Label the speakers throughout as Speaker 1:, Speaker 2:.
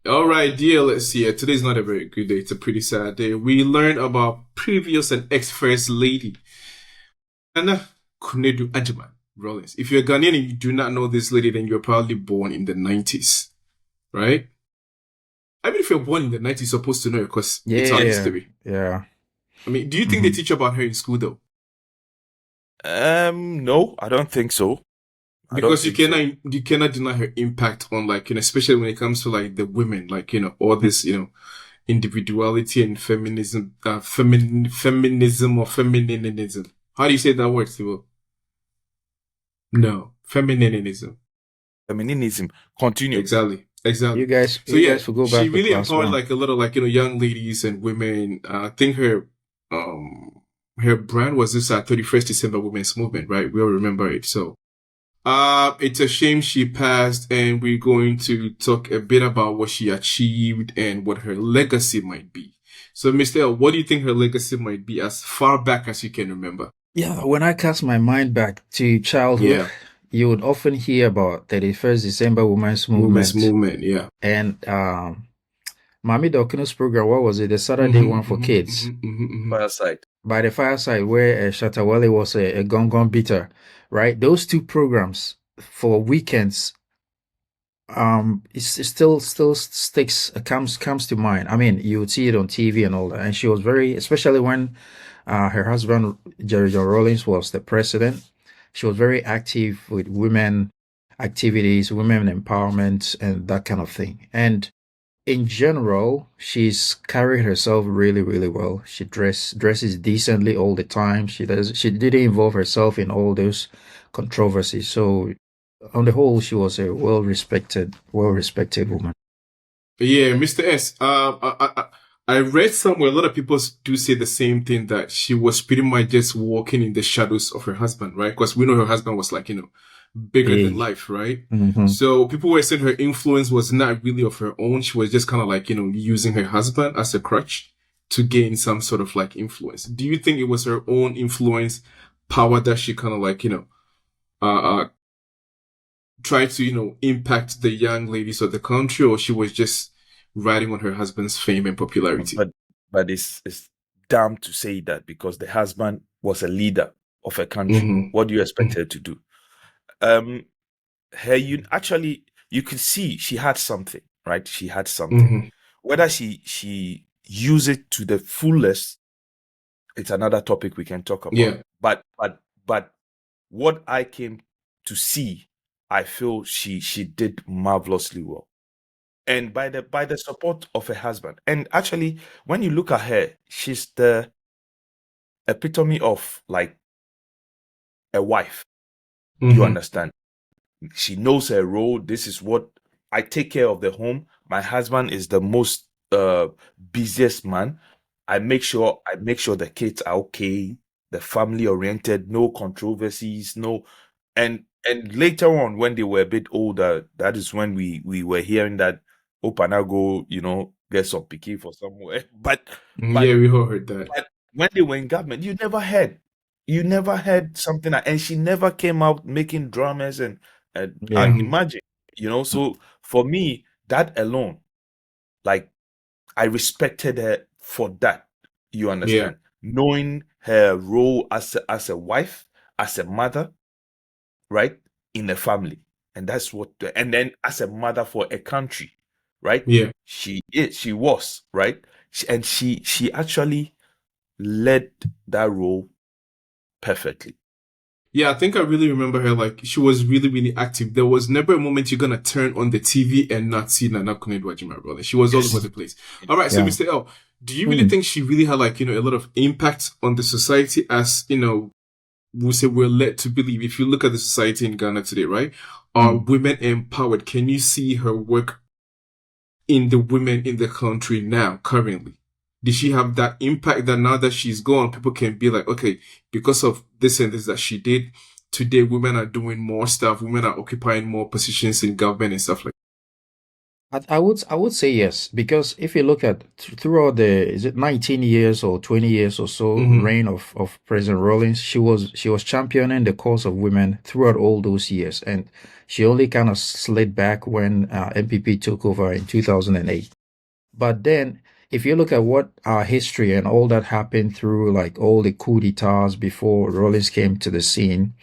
Speaker 1: All right, dear. Let's see. Today's not a very good day. It's a pretty sad day. We learn about previous and ex-first lady, Anna Konadu Agyeman Rawlings. If you're Ghanaian and you do not know this lady, then you're probably born in the 90s, right? I mean, if you're born in the 90s, you're supposed to know it because it's our history.
Speaker 2: Yeah.
Speaker 1: I mean, do you think they teach about her in school though?
Speaker 3: No, I don't think so.
Speaker 1: Because you cannot deny her impact on especially when it comes to the women, all this, individuality and feminism, feminism or femininism. How do you say that word, Sibyl? No, femininism.
Speaker 3: Feminism. Continue.
Speaker 1: Exactly.
Speaker 2: You guys will go back.
Speaker 1: She really empowered a little young ladies and women. I think her brand was this 31st December Women's Movement, right? We all remember it. So it's a shame she passed, and we're going to talk a bit about what she achieved and what her legacy might be. So, Mr. L, what do you think her legacy might be as far back as you can remember?
Speaker 2: Yeah, when I cast my mind back to childhood, you would often hear about 31st December Women's Movement.
Speaker 1: Women's Movement, yeah.
Speaker 2: And Mami Dokino's program, what was it? The Saturday one for kids.
Speaker 3: Fireside.
Speaker 2: By the fireside, where Shatawale was a gong beater, right? Those two programs for weekends, it still comes to mind. I mean, you would see it on TV and all that. And she was especially when her husband Jerry John Rawlings was the president. She was very active with women activities, women empowerment, and that kind of thing. And in general, she's carried herself really, really well. She dresses decently all the time. She didn't involve herself in all those controversies. So on the whole, she was a well-respected woman.
Speaker 1: Yeah, Mr. S. I read somewhere a lot of people do say the same thing, that she was pretty much just walking in the shadows of her husband, right? Because we know her husband was bigger than life, right?
Speaker 2: Mm-hmm.
Speaker 1: So people were saying her influence was not really of her own. She was just kind of using her husband as a crutch to gain some sort of influence. Do you think it was her own influence, power that she kind of tried to impact the young ladies of the country, or she was just riding on her husband's fame and popularity?
Speaker 3: But it's dumb to say that, because the husband was a leader of a country.
Speaker 1: Mm-hmm.
Speaker 3: What do you expect her to do? You could see she had something, right? She had something.
Speaker 1: Mm-hmm.
Speaker 3: Whether she used it to the fullest, it's another topic we can talk about.
Speaker 1: Yeah.
Speaker 3: But what I came to see, I feel she did marvelously well. And by the support of her husband. And actually, when you look at her, she's the epitome of a wife.
Speaker 1: Mm-hmm.
Speaker 3: You understand? She knows her role. This is what I take care of the home. My husband is the most busiest man. I make sure the kids are okay, the family oriented, no controversies, no. And later on, when they were a bit older, that is when we were hearing that Opanago, get some picky for somewhere. But
Speaker 1: yeah, we all heard that.
Speaker 3: But when they were in government, you never heard something, and she never came out making dramas and imagine, So for me, that alone, I respected her for that. You understand?
Speaker 1: Yeah.
Speaker 3: Knowing her role as a wife, as a mother, right, in the family, and that's and then as a mother for a country, right?
Speaker 1: Yeah,
Speaker 3: she was right, and she actually led that role perfectly.
Speaker 1: Yeah, I think I really remember her. She was really, really active. There was never a moment you're gonna turn on the TV and not see Nana Konadu Agyeman Rawlings. She was all over the place. All right, so Mr. L, do you really think she really had a lot of impact on the society, as we say we're led to believe? If you look at the society in Ghana today, right, are women empowered? Can you see her work in the women in the country now, currently? Did she have that impact that now that she's gone, people can be like, okay, because of this and this that she did, today women are doing more stuff, women are occupying more positions in government and stuff like
Speaker 2: I would say yes, because if you look at throughout the, is it 19 years or 20 years or so
Speaker 1: Mm-hmm.
Speaker 2: reign of President Rawlings, she was championing the cause of women throughout all those years, and she only kind of slid back when MPP took over in 2008. But then, if you look at what our history and all that happened through, like all the coup d'etats before Rawlings came to the scene,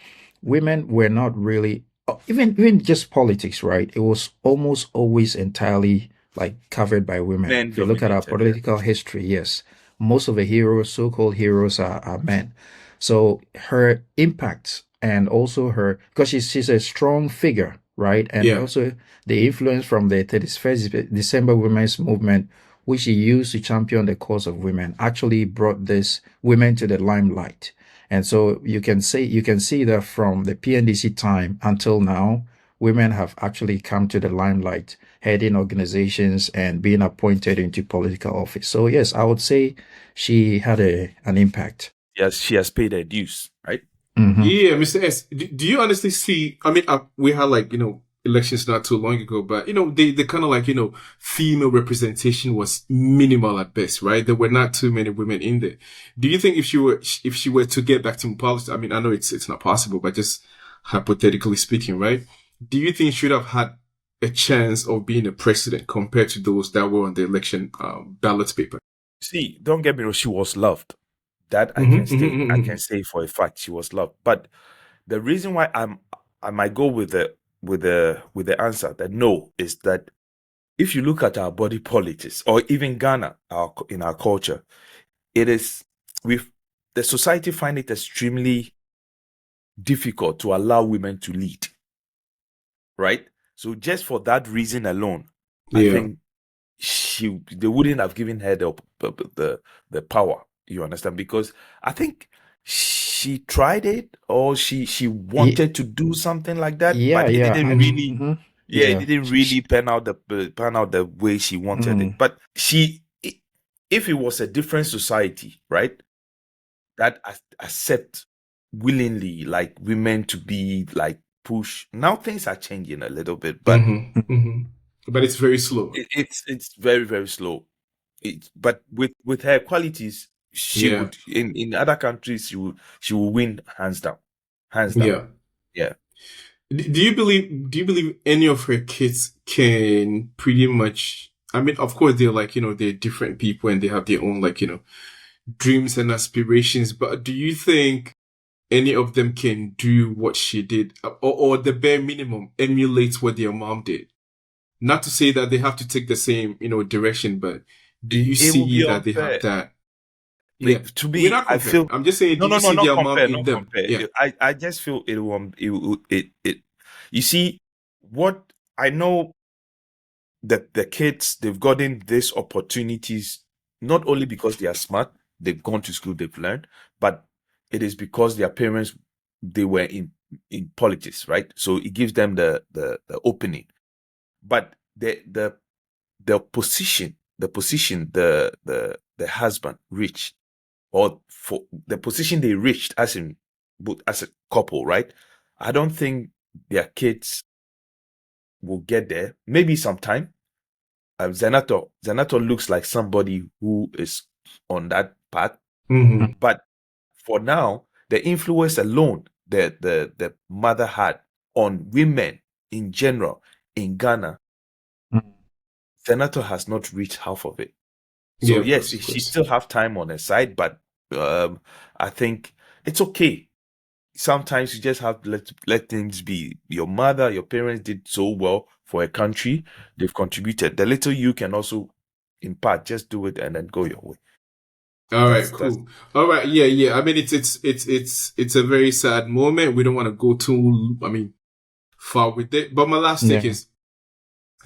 Speaker 2: women were not really, even just politics, right? It was almost always entirely like covered by women.
Speaker 3: Men
Speaker 2: If you look at our
Speaker 3: dominated, yeah.
Speaker 2: political history, yes, most of the heroes, so-called heroes, are men. So her impact and also her, because she's a strong figure, right? And
Speaker 1: Yeah.
Speaker 2: also the influence from the 31st December Women's Movement, which she used to champion the cause of women, actually brought this women to the limelight. And so you can see that from the PNDC time until now, women have actually come to the limelight, heading organizations and being appointed into political office. So yes, I would say she had an impact.
Speaker 3: Yes, she has paid her dues, right?
Speaker 2: Mm-hmm.
Speaker 1: Yeah, Mr. S. Do you honestly see? I mean, we had like elections not too long ago, but they kind of like female representation was minimal at best, right? There were not too many women in there. Do you think if she were to get back to politics? I mean, I know it's not possible, but just hypothetically speaking, right? Do you think she should have had a chance of being a president compared to those that were on the election ballot paper?
Speaker 3: See, don't get me wrong, she was loved. That I
Speaker 1: Mm-hmm,
Speaker 3: can
Speaker 1: mm-hmm,
Speaker 3: say, I
Speaker 1: mm-hmm.
Speaker 3: can say for a fact she was loved. But the reason why I might go with the answer that no is that if you look at our body politics or even Ghana, in our culture, it is with the society find it extremely difficult to allow women to lead, right? So just for that reason alone, I
Speaker 1: Yeah.
Speaker 3: think they wouldn't have given her the power. You understand? Because I think she tried it or she
Speaker 2: Ye-
Speaker 3: wanted to do something like that,
Speaker 2: Yeah,
Speaker 3: but it
Speaker 2: yeah.
Speaker 3: didn't really.
Speaker 2: Mhm.
Speaker 3: Yeah, it
Speaker 2: Yeah.
Speaker 3: didn't really pan out the way she wanted it.
Speaker 2: Mm.
Speaker 3: But if it was a different society, right, that accept willingly like women to be like push. Now things are changing a little bit, but
Speaker 1: Mm-hmm, mm-hmm. But it's very slow.
Speaker 3: it's very very slow. But with her qualities, she
Speaker 1: Yeah.
Speaker 3: would in other countries she will win hands down, hands down.
Speaker 1: Yeah.
Speaker 3: Yeah.
Speaker 1: Do you believe any of her kids can pretty much, I mean, of course they're like, they're different people and they have their own like, dreams and aspirations, but do you think any of them can do what she did or the bare minimum emulate what their mom did? Not to say that they have to take the same, direction, but do you
Speaker 3: It will
Speaker 1: see
Speaker 3: be
Speaker 1: that they have
Speaker 3: unfair.
Speaker 1: that? Yeah.
Speaker 3: Like, to
Speaker 1: We're
Speaker 3: me,
Speaker 1: not
Speaker 3: I
Speaker 1: comparing.
Speaker 3: feel
Speaker 1: I'm just saying,
Speaker 3: no,
Speaker 1: do
Speaker 3: no,
Speaker 1: you
Speaker 3: no,
Speaker 1: see
Speaker 3: not
Speaker 1: their mom
Speaker 3: compare,
Speaker 1: in
Speaker 3: not
Speaker 1: them?
Speaker 3: compare.
Speaker 1: Yeah.
Speaker 3: I just feel it will it. You see, what I know that the kids they've gotten these opportunities not only because they are smart, they've gone to school, they've learned, but it is because their parents they were in politics, right? So it gives them the opening. But the position, the husband reached, or for the position they reached as a couple, right? I don't think their kids will get there. Maybe sometime. Zenato looks like somebody who is on that path,
Speaker 1: Mm-hmm.
Speaker 3: but for now, the influence alone the mother had on women in general in Ghana, Zenato has not reached half of it.
Speaker 1: Yeah,
Speaker 3: So
Speaker 1: of
Speaker 3: yes,
Speaker 1: course, of
Speaker 3: she
Speaker 1: course.
Speaker 3: still have time on her side, but I think it's okay. Sometimes you just have to let things be. Your mother, your parents did so well for a country; they've contributed. The little you can also impart. Just do it and then go your way.
Speaker 1: All right,
Speaker 3: That's
Speaker 1: cool. All right, yeah, yeah. I mean, it's a very sad moment. We don't want to go too, I mean, far with it. But my last take
Speaker 2: Yeah.
Speaker 1: is: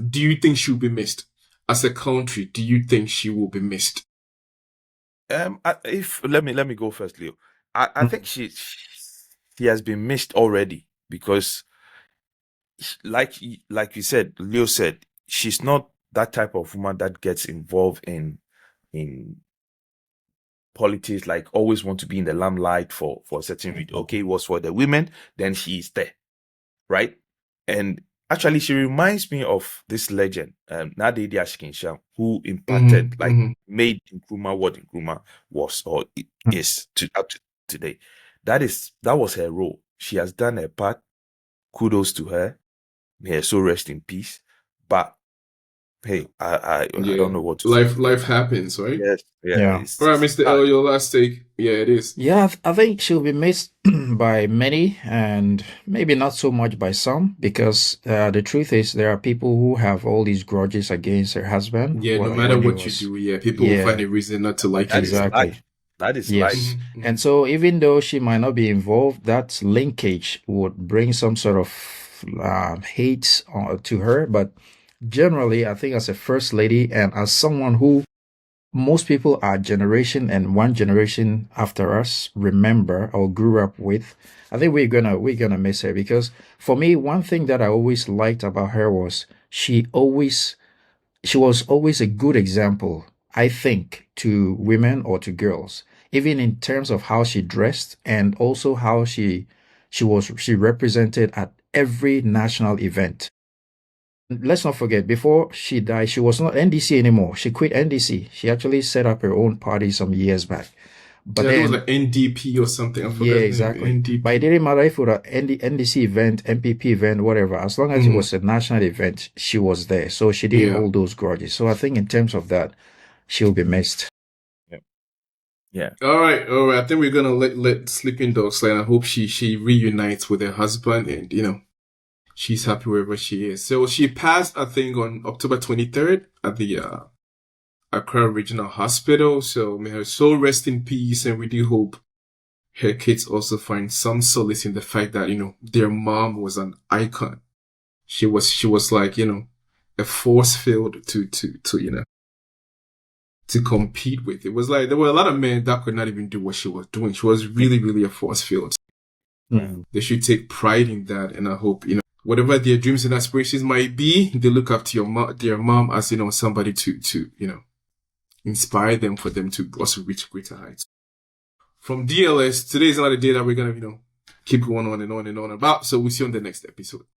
Speaker 1: do you think she'll be missed as a country? Do you think she will be missed?
Speaker 3: if let me go first, Leo. I think
Speaker 2: Mm.
Speaker 3: she has been missed already because like you said, Leo said, she's not that type of woman that gets involved in politics, like always want to be in the limelight for a certain reason. Okay, it was for the women, then she is there, right? And Actually, she reminds me of this legend, Nadedi Ashkinsha, who imparted, made Nkrumah what Nkrumah was or is up to today. That was her role. She has done her part. Kudos to her. May her soul rest in peace. But hey, I don't know what to say.
Speaker 1: Life happens, right?
Speaker 3: Yes.
Speaker 2: Yeah.
Speaker 1: All right, Mr. L, your last take. Yeah, it is.
Speaker 2: Yeah, I think she'll be missed by many and maybe not so much by some, because the truth is there are people who have all these grudges against her husband.
Speaker 1: Yeah, no matter what you do, people will find a reason not to like you.
Speaker 2: Exactly.
Speaker 3: That is life.
Speaker 2: And so even though she might not be involved, that linkage would bring some sort of hate to her. But generally, I think as a first lady and as someone who most people our generation and one generation after us remember or grew up with, I think we're gonna miss her, because for me, one thing that I always liked about her was she was always a good example, I think, to women or to girls, even in terms of how she dressed and also how she represented at every national event. Let's not forget, before she died, she was not NDC anymore. She quit NDC. She actually set up her own party some years back.
Speaker 1: But then, it was like NDP or something. I forgot.
Speaker 2: Yeah, exactly.
Speaker 1: NDP.
Speaker 2: But it didn't matter if it was an NDC event, MPP event, whatever. As long as it was a national event, she was there. So she didn't hold those grudges. So I think in terms of that, she'll be missed.
Speaker 3: Yeah.
Speaker 1: All right. I think we're gonna let Sleeping Dog slide. I hope she reunites with her husband and she's happy wherever she is. So she passed, I think, on October 23rd at the Accra Regional Hospital. So may her soul rest in peace, and we do hope her kids also find some solace in the fact that their mom was an icon. She was like a force field to compete with. It was like there were a lot of men that could not even do what she was doing. She was really, really a force field. They should take pride in that, and I hope whatever their dreams and aspirations might be, they look up to their mom as somebody to inspire them, for them to also reach greater heights. From DLS, today is another day that we're gonna keep going on and on and on about. So we'll see you on the next episode.